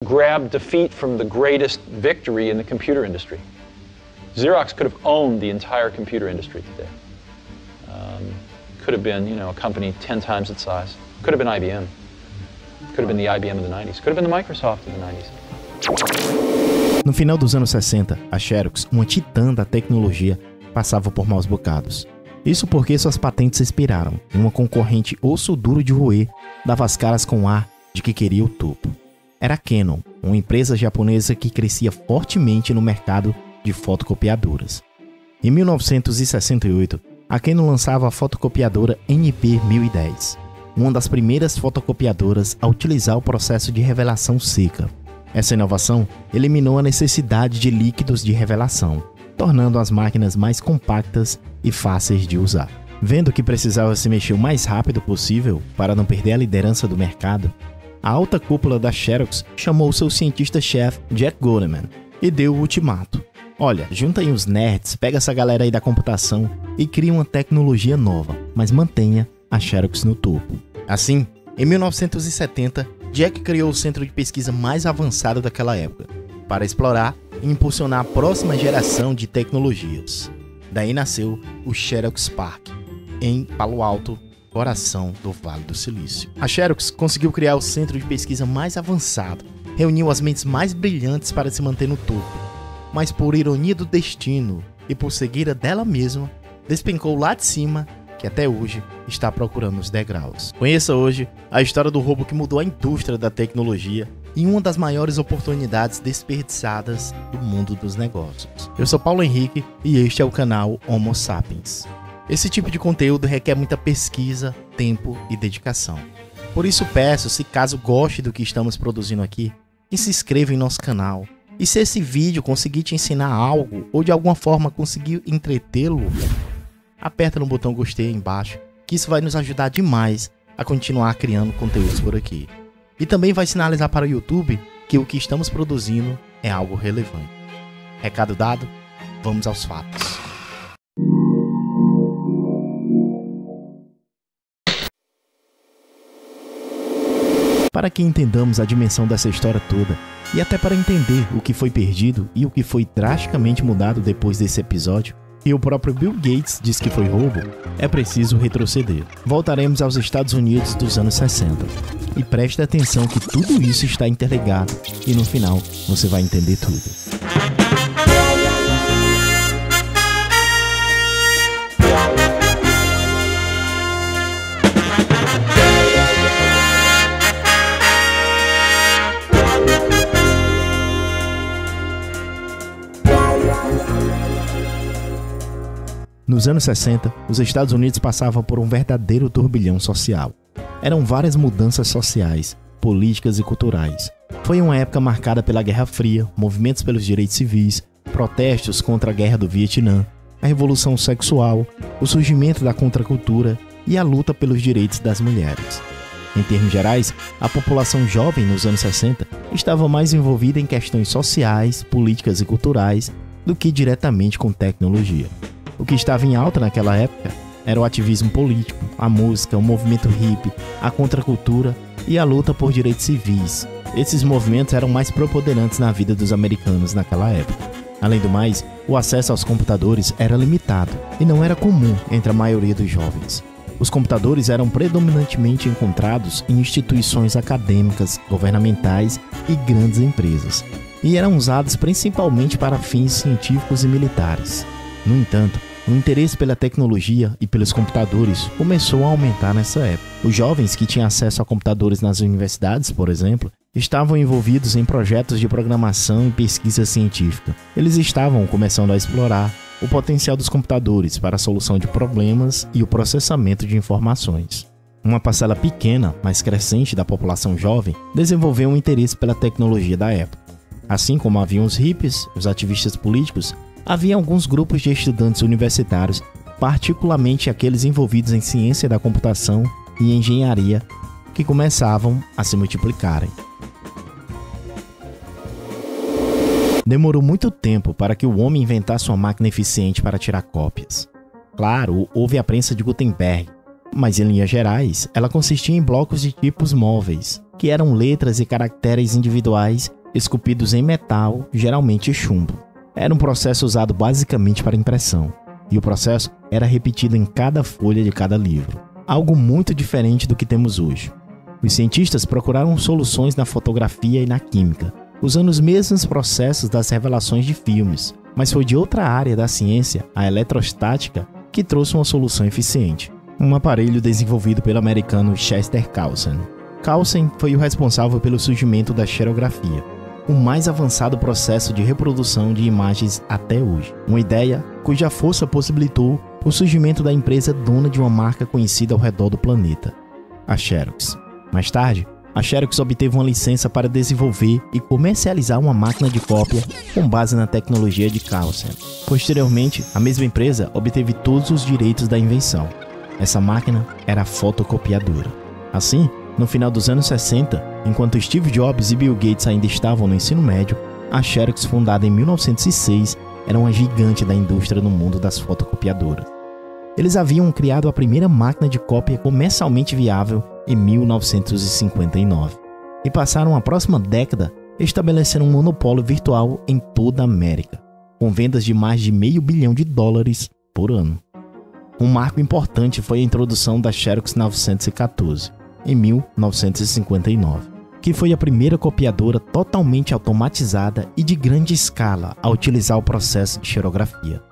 grab defeat from the greatest victory in the computer industry. Xerox could have owned the entire computer industry today. Could have been, a company 10 times its size. Could have been IBM. Could have been the IBM of the 90s. Could have been the Microsoft of the 90s. No final dos anos 60, a Xerox, uma titã da tecnologia, passava por maus bocados. Isso porque suas patentes expiraram e uma concorrente osso duro de roer dava as caras com ar de que queria o topo. Era a Canon, uma empresa japonesa que crescia fortemente no mercado de fotocopiadoras. Em 1968, a Canon lançava a fotocopiadora NP-1010, uma das primeiras fotocopiadoras a utilizar o processo de revelação seca. Essa inovação eliminou a necessidade de líquidos de revelação, tornando as máquinas mais compactas e fáceis de usar. Vendo que precisava se mexer o mais rápido possível para não perder a liderança do mercado, a alta cúpula da Xerox chamou seu cientista-chefe Jack Goldman e deu o ultimato. Olha, junta aí os nerds, pega essa galera aí da computação e cria uma tecnologia nova, mas mantenha a Xerox no topo. Assim, em 1970, Jack criou o centro de pesquisa mais avançado daquela época, para explorar e impulsionar a próxima geração de tecnologias. Daí nasceu o Xerox PARC, em Palo Alto, coração do Vale do Silício. A Xerox conseguiu criar o centro de pesquisa mais avançado, reuniu as mentes mais brilhantes para se manter no topo, mas por ironia do destino e por seguir a dela mesma, despencou lá de cima, que até hoje está procurando os degraus. Conheça hoje a história do roubo que mudou a indústria da tecnologia e uma das maiores oportunidades desperdiçadas do mundo dos negócios. Eu sou Paulo Henrique e este é o canal Homo Sapiens. Esse tipo de conteúdo requer muita pesquisa, tempo e dedicação. Por isso peço, se caso goste do que estamos produzindo aqui, que se inscreva em nosso canal. E se esse vídeo conseguir te ensinar algo ou de alguma forma conseguir entretê-lo, aperta no botão gostei aí embaixo, que isso vai nos ajudar demais a continuar criando conteúdos por aqui. E também vai sinalizar para o YouTube que o que estamos produzindo é algo relevante. Recado dado, vamos aos fatos. Para que entendamos a dimensão dessa história toda, e até para entender o que foi perdido e o que foi drasticamente mudado depois desse episódio, e o próprio Bill Gates diz que foi roubo, é preciso retroceder. Voltaremos aos Estados Unidos dos anos 60. E preste atenção que tudo isso está interligado, e no final você vai entender tudo. Nos anos 60, os Estados Unidos passavam por um verdadeiro turbilhão social. Eram várias mudanças sociais, políticas e culturais. Foi uma época marcada pela Guerra Fria, movimentos pelos direitos civis, protestos contra a Guerra do Vietnã, a Revolução Sexual, o surgimento da contracultura e a luta pelos direitos das mulheres. Em termos gerais, a população jovem nos anos 60 estava mais envolvida em questões sociais, políticas e culturais do que diretamente com tecnologia. O que estava em alta naquela época era o ativismo político, a música, o movimento hippie, a contracultura e a luta por direitos civis. Esses movimentos eram mais preponderantes na vida dos americanos naquela época. Além do mais, o acesso aos computadores era limitado e não era comum entre a maioria dos jovens. Os computadores eram predominantemente encontrados em instituições acadêmicas, governamentais e grandes empresas, e eram usados principalmente para fins científicos e militares. No entanto, o interesse pela tecnologia e pelos computadores começou a aumentar nessa época. Os jovens que tinham acesso a computadores nas universidades, por exemplo, estavam envolvidos em projetos de programação e pesquisa científica. Eles estavam começando a explorar o potencial dos computadores para a solução de problemas e o processamento de informações. Uma parcela pequena, mas crescente da população jovem desenvolveu um interesse pela tecnologia da época. Assim como haviam os hippies, os ativistas políticos, havia alguns grupos de estudantes universitários, particularmente aqueles envolvidos em ciência da computação e engenharia, que começavam a se multiplicarem. Demorou muito tempo para que o homem inventasse uma máquina eficiente para tirar cópias. Claro, houve a prensa de Gutenberg, mas em linhas gerais, ela consistia em blocos de tipos móveis, que eram letras e caracteres individuais esculpidos em metal, geralmente chumbo. Era um processo usado basicamente para impressão, e o processo era repetido em cada folha de cada livro. Algo muito diferente do que temos hoje. Os cientistas procuraram soluções na fotografia e na química, usando os mesmos processos das revelações de filmes, mas foi de outra área da ciência, a eletrostática, que trouxe uma solução eficiente. Um aparelho desenvolvido pelo americano Chester Cowsand. Cowsand foi o responsável pelo surgimento da xerografia, o mais avançado processo de reprodução de imagens até hoje. Uma ideia cuja força possibilitou o surgimento da empresa dona de uma marca conhecida ao redor do planeta, a Xerox. Mais tarde, a Xerox obteve uma licença para desenvolver e comercializar uma máquina de cópia com base na tecnologia de Cowsand. Posteriormente, a mesma empresa obteve todos os direitos da invenção. Essa máquina era a fotocopiadora. Assim, no final dos anos 60, enquanto Steve Jobs e Bill Gates ainda estavam no ensino médio, a Xerox, fundada em 1906, era uma gigante da indústria no mundo das fotocopiadoras. Eles haviam criado a primeira máquina de cópia comercialmente viável em 1959 e passaram a próxima década estabelecendo um monopólio virtual em toda a América, com vendas de mais de $500 milhão por ano. Um marco importante foi a introdução da Xerox 914, em 1959, que foi a primeira copiadora totalmente automatizada e de grande escala a utilizar o processo de xerografia.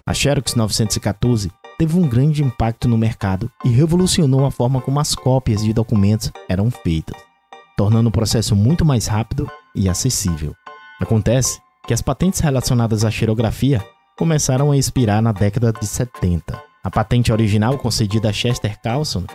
A Xerox 914 teve um grande impacto no mercado e revolucionou a forma como as cópias de documentos eram feitas, tornando o processo muito mais rápido e acessível. Acontece que as patentes relacionadas à xerografia começaram a expirar na década de 70. A patente original concedida a Chester Cowsand,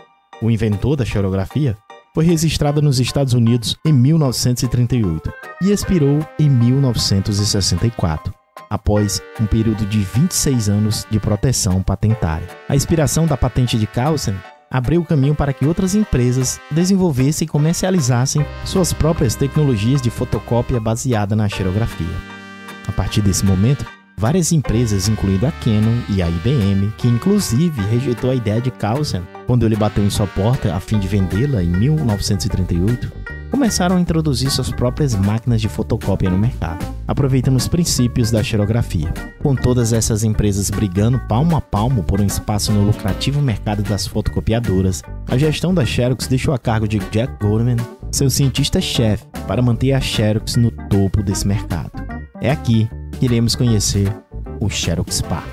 o inventor da xerografia, foi registrada nos Estados Unidos em 1938 e expirou em 1964. Após um período de 26 anos de proteção patentária. A expiração da patente de Cowsand abriu o caminho para que outras empresas desenvolvessem e comercializassem suas próprias tecnologias de fotocópia baseada na xerografia. A partir desse momento, várias empresas, incluindo a Canon e a IBM, que inclusive rejeitou a ideia de Cowsand quando ele bateu em sua porta a fim de vendê-la em 1938, começaram a introduzir suas próprias máquinas de fotocópia no mercado, aproveitando os princípios da xerografia. Com todas essas empresas brigando palmo a palmo por um espaço no lucrativo mercado das fotocopiadoras, a gestão da Xerox deixou a cargo de Jack Goldman, seu cientista-chefe, para manter a Xerox no topo desse mercado. É aqui que iremos conhecer o Xerox PAR.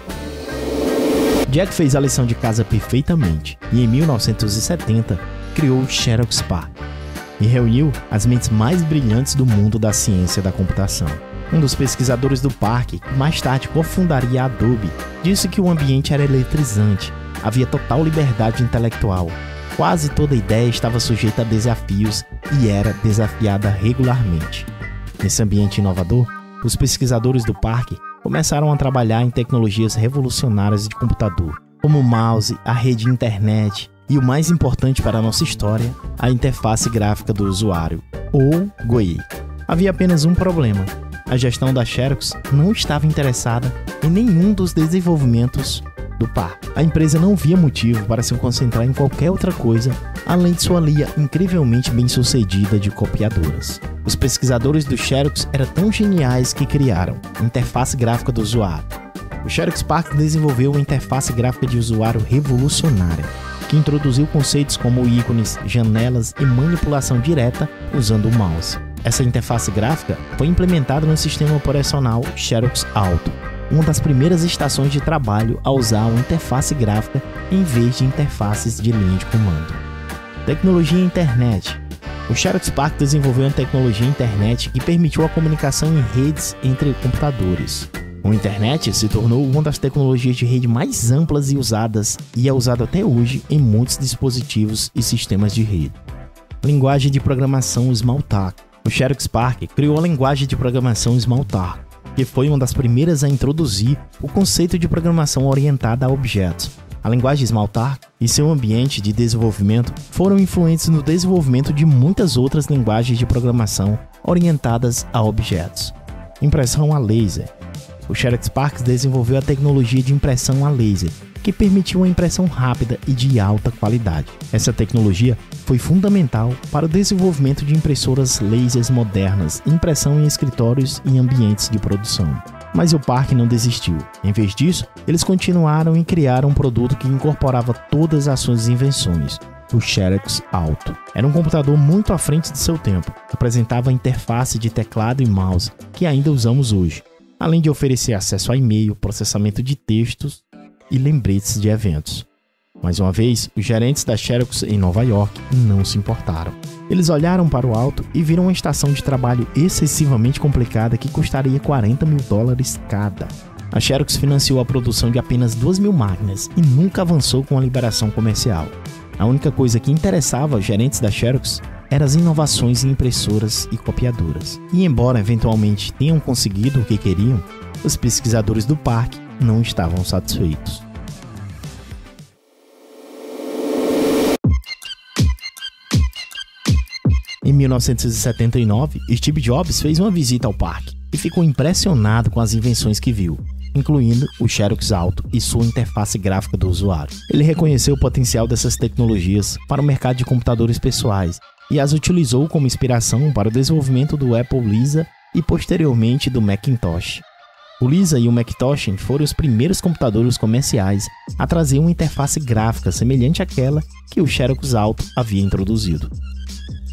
Jack fez a lição de casa perfeitamente e em 1970 criou o Xerox PAR e reuniu as mentes mais brilhantes do mundo da ciência da computação. Um dos pesquisadores do parque, que mais tarde cofundaria a Adobe, disse que o ambiente era eletrizante, havia total liberdade intelectual, quase toda ideia estava sujeita a desafios e era desafiada regularmente. Nesse ambiente inovador, os pesquisadores do parque começaram a trabalhar em tecnologias revolucionárias de computador, como o mouse, a rede internet e, o mais importante para a nossa história, a interface gráfica do usuário, ou GUI. Havia apenas um problema: a gestão da Xerox não estava interessada em nenhum dos desenvolvimentos do parque. A empresa não via motivo para se concentrar em qualquer outra coisa além de sua linha incrivelmente bem-sucedida de copiadoras. Os pesquisadores do Xerox eram tão geniais que criaram a interface gráfica do usuário. O Xerox PARC desenvolveu uma interface gráfica de usuário revolucionária, que introduziu conceitos como ícones, janelas e manipulação direta usando o mouse. Essa interface gráfica foi implementada no sistema operacional Xerox Alto, uma das primeiras estações de trabalho a usar uma interface gráfica em vez de interfaces de linha de comando. Tecnologia internet. O Xerox PARC desenvolveu uma tecnologia internet que permitiu a comunicação em redes entre computadores. A internet se tornou uma das tecnologias de rede mais amplas e usadas e é usado até hoje em muitos dispositivos e sistemas de rede. Linguagem de programação Smalltalk. O Xerox PARC criou a linguagem de programação Smalltalk, que foi uma das primeiras a introduzir o conceito de programação orientada a objetos. A linguagem Smalltalk e seu ambiente de desenvolvimento foram influentes no desenvolvimento de muitas outras linguagens de programação orientadas a objetos. Impressão a laser. O Xerox PARC desenvolveu a tecnologia de impressão a laser, que permitiu uma impressão rápida e de alta qualidade. Essa tecnologia foi fundamental para o desenvolvimento de impressoras lasers modernas, impressão em escritórios e ambientes de produção. Mas o PARC não desistiu. Em vez disso, eles continuaram e criaram um produto que incorporava todas as suas invenções. O Xerox Alto. Era um computador muito à frente de seu tempo. Apresentava a interface de teclado e mouse que ainda usamos hoje, além de oferecer acesso a e-mail, processamento de textos e lembretes de eventos. Mais uma vez, os gerentes da Xerox em Nova York não se importaram. Eles olharam para o alto e viram uma estação de trabalho excessivamente complicada que custaria $40 mil cada. A Xerox financiou a produção de apenas 2.000 máquinas e nunca avançou com a liberação comercial. A única coisa que interessava aos gerentes da Xerox eram as inovações em impressoras e copiadoras. E embora eventualmente tenham conseguido o que queriam, os pesquisadores do parque não estavam satisfeitos. Em 1979, Steve Jobs fez uma visita ao parque e ficou impressionado com as invenções que viu, incluindo o Xerox Alto e sua interface gráfica do usuário. Ele reconheceu o potencial dessas tecnologias para o mercado de computadores pessoais e as utilizou como inspiração para o desenvolvimento do Apple Lisa e posteriormente do Macintosh. O Lisa e o Macintosh foram os primeiros computadores comerciais a trazer uma interface gráfica semelhante àquela que o Xerox Alto havia introduzido.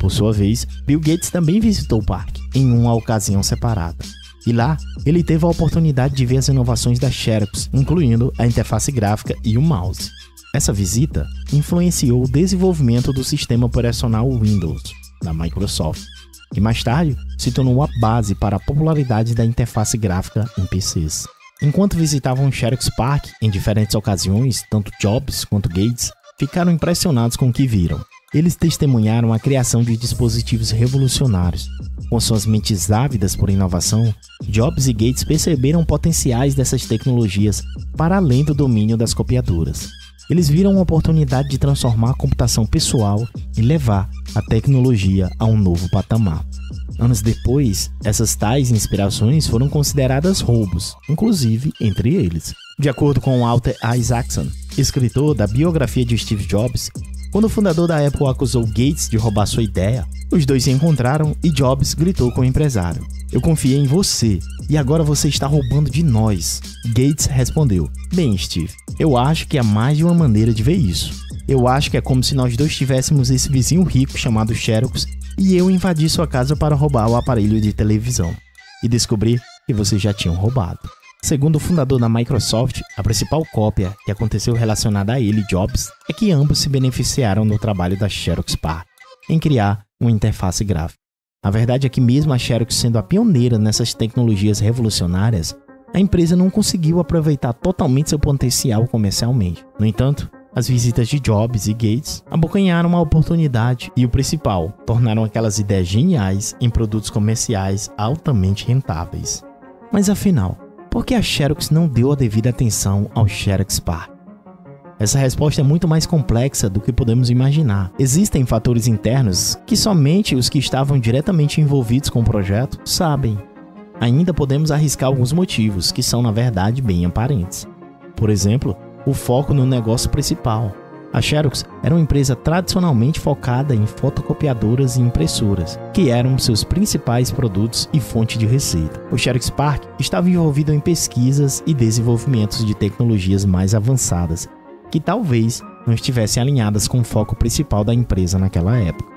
Por sua vez, Bill Gates também visitou o parque, em uma ocasião separada. E lá, ele teve a oportunidade de ver as inovações da Xerox, incluindo a interface gráfica e o mouse. Essa visita influenciou o desenvolvimento do sistema operacional Windows, da Microsoft, que mais tarde se tornou a base para a popularidade da interface gráfica em PCs. Enquanto visitavam o Xerox PARC em diferentes ocasiões, tanto Jobs quanto Gates ficaram impressionados com o que viram. Eles testemunharam a criação de dispositivos revolucionários. Com suas mentes ávidas por inovação, Jobs e Gates perceberam potenciais dessas tecnologias para além do domínio das copiadoras. Eles viram uma oportunidade de transformar a computação pessoal e levar a tecnologia a um novo patamar. Anos depois, essas tais inspirações foram consideradas roubos, inclusive entre eles. De acordo com Walter Isaacson, escritor da biografia de Steve Jobs, quando o fundador da Apple acusou Gates de roubar sua ideia, os dois se encontraram e Jobs gritou com o empresário: "Eu confiei em você, e agora você está roubando de nós." Gates respondeu: "Bem, Steve, eu acho que há mais de uma maneira de ver isso. Eu acho que é como se nós dois tivéssemos esse vizinho rico chamado Xerox e eu invadi sua casa para roubar o aparelho de televisão e descobrir que vocês já tinham roubado." Segundo o fundador da Microsoft, a principal cópia que aconteceu relacionada a ele, Jobs, é que ambos se beneficiaram do trabalho da Xerox PARC em criar uma interface gráfica. A verdade é que mesmo a Xerox sendo a pioneira nessas tecnologias revolucionárias, a empresa não conseguiu aproveitar totalmente seu potencial comercialmente. No entanto, as visitas de Jobs e Gates abocanharam a oportunidade e o principal, tornaram aquelas ideias geniais em produtos comerciais altamente rentáveis. Mas afinal, por que a Xerox não deu a devida atenção ao Xerox PARC? Essa resposta é muito mais complexa do que podemos imaginar. Existem fatores internos que somente os que estavam diretamente envolvidos com o projeto sabem. ainda podemos arriscar alguns motivos que são, na verdade, bem aparentes. Por exemplo, o foco no negócio principal. A Xerox era uma empresa tradicionalmente focada em fotocopiadoras e impressoras, que eram seus principais produtos e fonte de receita. O Xerox PARC estava envolvido em pesquisas e desenvolvimentos de tecnologias mais avançadas, que talvez não estivessem alinhadas com o foco principal da empresa naquela época.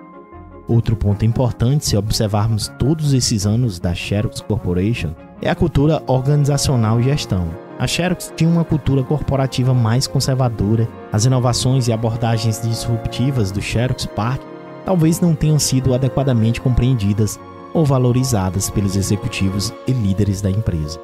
Outro ponto importante, se observarmos todos esses anos da Xerox Corporation, é a cultura organizacional e gestão. A Xerox tinha uma cultura corporativa mais conservadora. As inovações e abordagens disruptivas do Xerox PARC talvez não tenham sido adequadamente compreendidas ou valorizadas pelos executivos e líderes da empresa.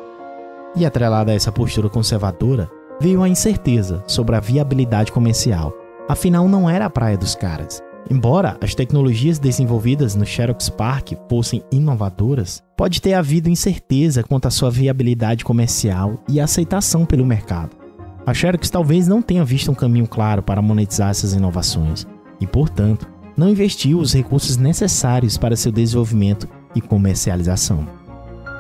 E atrelada a essa postura conservadora, veio a incerteza sobre a viabilidade comercial. Afinal, não era a praia dos caras. Embora as tecnologias desenvolvidas no Xerox PARC fossem inovadoras, pode ter havido incerteza quanto à sua viabilidade comercial e aceitação pelo mercado. A Xerox talvez não tenha visto um caminho claro para monetizar essas inovações e, portanto, não investiu os recursos necessários para seu desenvolvimento e comercialização.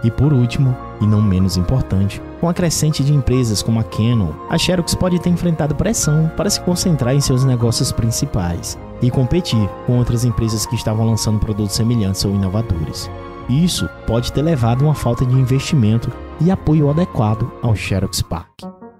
E por último, e não menos importante, com a crescente de empresas como a Canon, a Xerox pode ter enfrentado pressão para se concentrar em seus negócios principais e competir com outras empresas que estavam lançando produtos semelhantes ou inovadores. Isso pode ter levado a uma falta de investimento e apoio adequado ao Xerox PARC.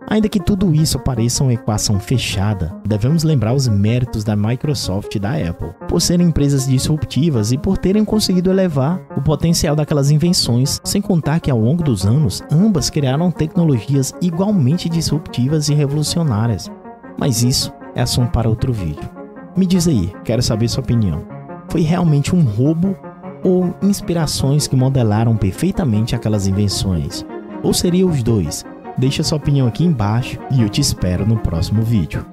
Ainda que tudo isso pareça uma equação fechada, devemos lembrar os méritos da Microsoft e da Apple, por serem empresas disruptivas e por terem conseguido elevar o potencial daquelas invenções, sem contar que ao longo dos anos, ambas criaram tecnologias igualmente disruptivas e revolucionárias. Mas isso é assunto para outro vídeo. Me diz aí, quero saber sua opinião. Foi realmente um roubo ou inspirações que modelaram perfeitamente aquelas invenções? Ou seria os dois? Deixa sua opinião aqui embaixo e eu te espero no próximo vídeo.